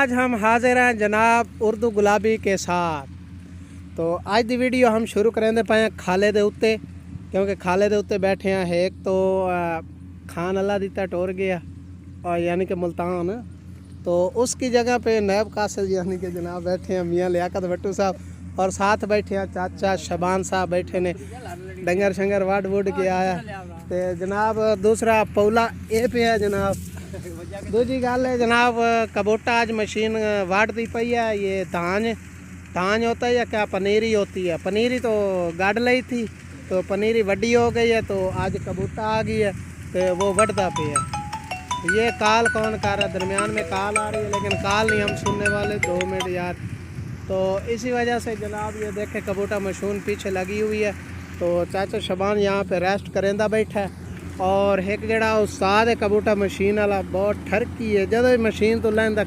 आज हम हाजिर हैं जनाब उर्दू गुलाबी के साथ। तो आज की वीडियो हम शुरू करेंगे पे खाले दे उत्ते, क्योंकि खाले दे उत्ते बैठे हैं। एक तो खान अल्लाह दिता टोर गया और यानी कि मुल्तान, तो उसकी जगह पे नैब कासिल यानी कि जनाब बैठे हैं मियाँ लियाकत भट्टू साहब, और साथ बैठे हैं चाचा शबान साहब बैठे ने डंगर शंगर वाड वुड के आया। तो जनाब दूसरा पौला ए पे है जनाब। दूजी गल है जनाब कबोटा आज मशीन वाटती पई है। ये धान होता है या क्या पनीरी होती है? पनीरी तो गाड़ ली थी, तो पनीरी वड्डी हो गई है, तो आज कबूटा आ गई है तो वो वटदा पे है। ये काल कौन कर रहा है? दरमियान में काल आ रही है, लेकिन काल नहीं हम सुनने वाले। 2 मिनट यार। तो इसी वजह से जनाब ये देखे कबूटा मशीन पीछे लगी हुई है। तो चाचा शबान यहाँ पे रेस्ट करेंदा बैठा है, और एक जड़ा उस्ताद है कबूटा मशीन वाला बहुत ठरकी है। जब मशीन तो लैंदा